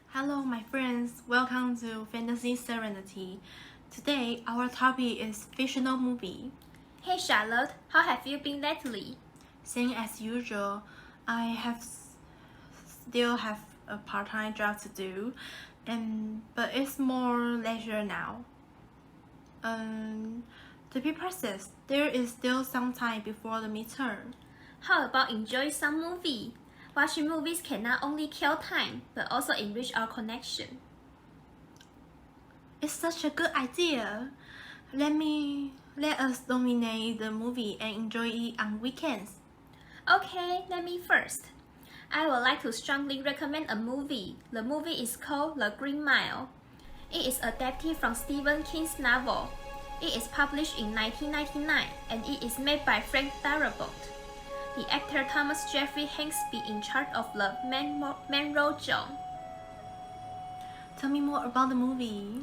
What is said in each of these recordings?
Hello, my friends. Welcome to Fantasy Serenity. Today, our topic is fictional movie. Hey Charlotte, how have you been lately? Same as usual. I still have a part-time job to do, but it's more leisure now. To be precise, there is still some time before the midterm. How about enjoy some movie? Watching movies can not only kill time, but also enrich our connection. It's such a good idea. Let us dominate the movie and enjoy it on weekends. Okay, let me first. I would like to strongly recommend a movie. The movie is called The Green Mile. It is adapted from Stephen King's novel. It is published in 1999 and it is made by Frank Darabont. The actor Thomas Jeffrey Hanks be in charge of the main role John. Tell me more about the movie.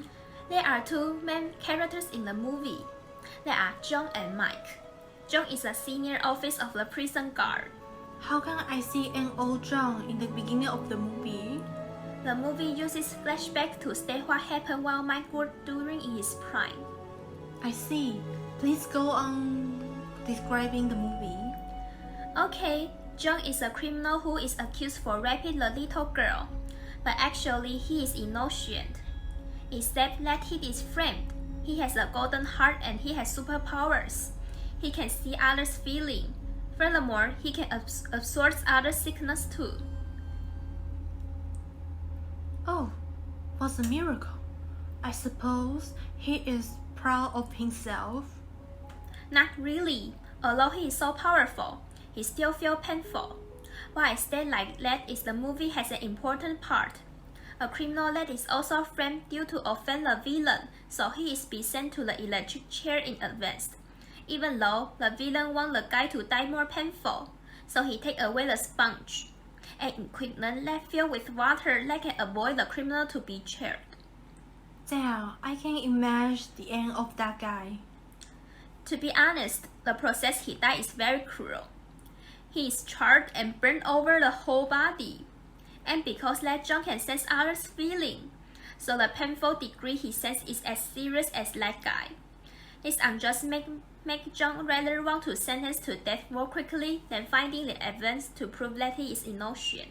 There are two main characters in the movie. They are John and Mike. John is a senior officer of the prison guard. How can I see an old John in the beginning of the movie? The movie uses flashbacks to state what happened while Mike was during his prime. I see. Please go on describing the movie. Okay, John is a criminal who is accused for raping the little girl, but actually he is innocent. Except that he is framed. He has a golden heart and he has superpowers. He can see others' feelings. Furthermore, he can absorb others' sickness too. Oh, what's a miracle? I suppose he is proud of himself. Not really. Although he is so powerful, he still feels painful. Why I say like that is the movie has an important part. A criminal that is also framed due to offend the villain, so he is be sent to the electric chair in advance. Even though the villain want the guy to die more painful, so he take away the sponge, an equipment that filled with water that can avoid the criminal to be charred. Damn, I can imagine the end of that guy. To be honest, the process he died is very cruel. He is charred and burned over the whole body. And because that John can sense others' feeling, so the painful degree he senses is as serious as that guy. This unjust make John rather want to sentence to death more quickly than finding the evidence to prove that he is innocent.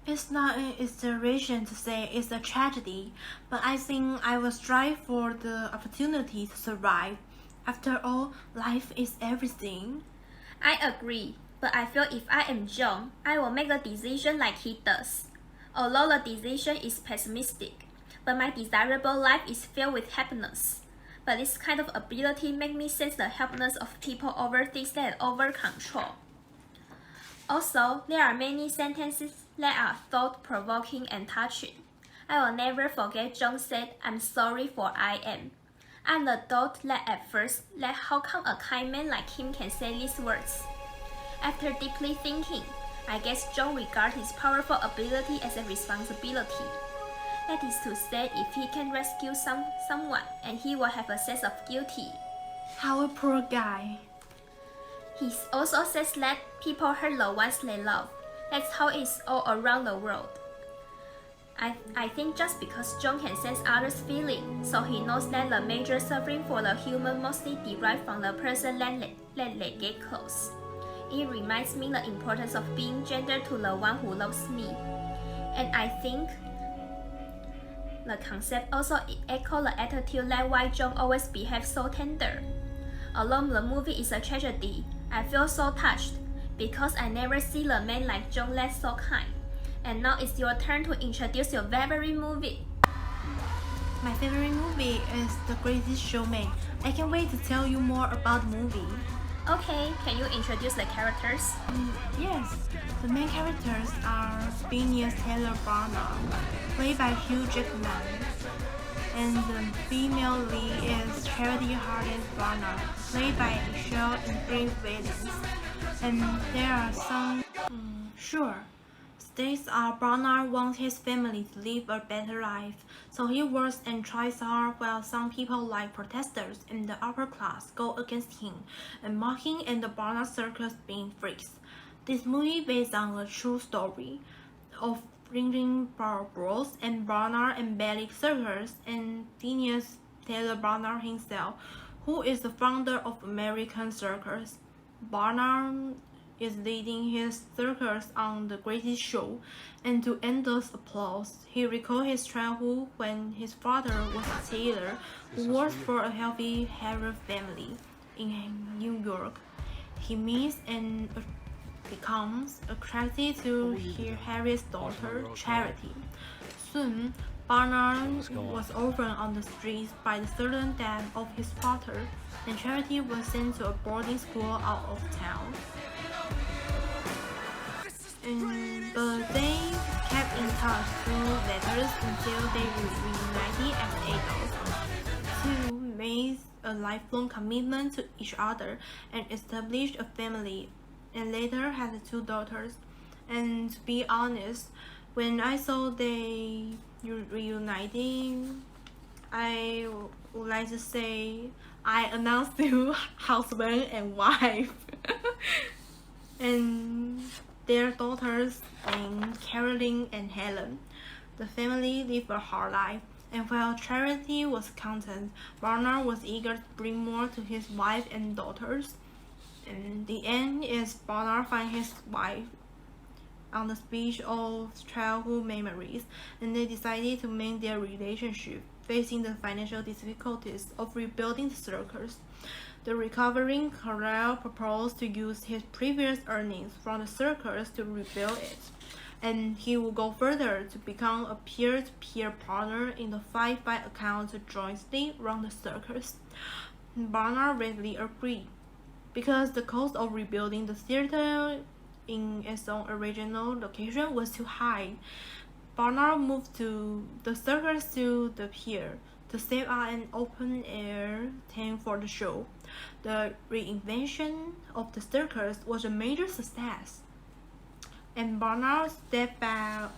It's not an exaggeration to say it's a tragedy, but I think I will strive for the opportunity to survive. After all, life is everything. I agree, but I feel if I am John, I will make a decision like he does. Although the decision is pessimistic, but my desirable life is filled with happiness. But this kind of ability makes me sense the helplessness of people over things that over control. Also, there are many sentences that are thought-provoking and touching. I will never forget John said, "I'm sorry for I am." I'm the thought that at first, that how come a kind man like him can say these words? After deeply thinking, I guess John regards his powerful ability as a responsibility. That is to say, if he can rescue someone, and he will have a sense of guilty. How a poor guy. He also says that people hurt the ones they love. That's how it's all around the world. I think just because John can sense others' feelings, so he knows that the major suffering for the human mostly derives from the person that they get close. It reminds me the importance of being gentle to the one who loves me. And I think the concept also echoes the attitude that why John always behaves so tender. Although the movie is a tragedy, I feel so touched because I never see the man like John that's so kind. And now it's your turn to introduce your favorite movie. My favorite movie is The Greatest Showman. I can't wait to tell you more about the movie. Okay, can you introduce the characters? Yes, the main characters are Phineas Taylor Barnard, played by Hugh Jackman, and the female lead is Charity Hardin Barnard, played by Michelle Ingrid Williams. And there are some states Barnard wants his family to live a better life, so he works and tries hard while some people like protesters and the upper class go against him and mocking and the Barnard circus being freaks. This movie based on a true story. of ringing bros and Barnard and Bellic Circus, and Phineas Taylor Barnard himself, who is the founder of American Circus. Barnard is leading his circus on the greatest show, and to endless applause. He recalled his childhood when his father was a tailor who worked for a healthy Harriet family in New York. He meets and becomes attracted to Harriet's daughter, Charity. Soon, Barnard was orphaned on the streets by the sudden death of his father, and Charity was sent to a boarding school out of town. But they kept in touch through letters until they reunited as adults. Two made a lifelong commitment to each other and established a family, and later had 2 daughters. And to be honest, when I saw they reuniting, I would like to say I announced to husband and wife. And their daughters named Caroline and Helen. The family lived a hard life, and while Charity was content, Barnard was eager to bring more to his wife and daughters. And the end is Barnard finds his wife on the beach of childhood memories, and they decided to mend their relationship, facing the financial difficulties of rebuilding the circus. The recovering Carell proposed to use his previous earnings from the circus to rebuild it, and he would go further to become a peer-to-peer partner in the fight by account to jointly run the circus. Barnard readily agreed, because the cost of rebuilding the theater in its own original location was too high. Barnard moved the circus to the pier to set up an open-air tent for the show. The reinvention of the circus was a major success, and Barnard stepped back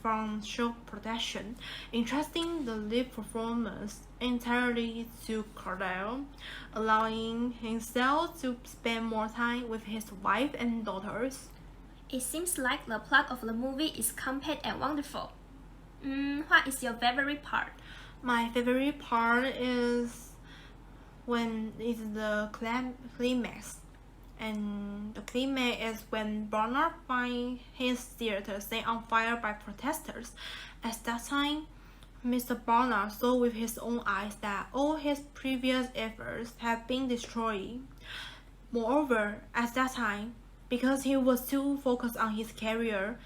from show production, entrusting the lead performance entirely to Cordell, allowing himself to spend more time with his wife and daughters. It seems like the plot of the movie is compact and wonderful. What is your favorite part? My favorite part is when it's the climax. And the climax is when Barnard finds his theater set on fire by protesters. At that time, Mr. Barnard saw with his own eyes that all his previous efforts had been destroyed. Moreover, at that time, because he was too focused on his career,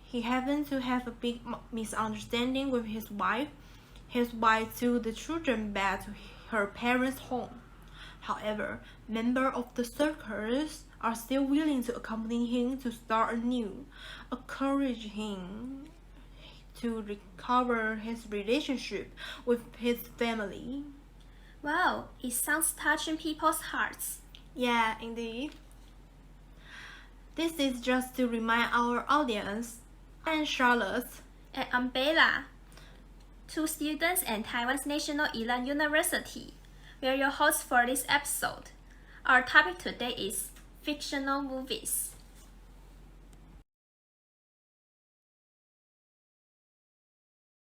he happened to have a big misunderstanding with his wife. His wife took the children back to her parents' home. However, members of the circus are still willing to accompany him to start anew, encouraging him to recover his relationship with his family. Wow, it sounds touching people's hearts. Yeah, indeed. This is just to remind our audience. I'm Charlotte. And I'm Bella, 2 students at Taiwan's National Ilan University. We are your hosts for this episode. Our topic today is fictional movies.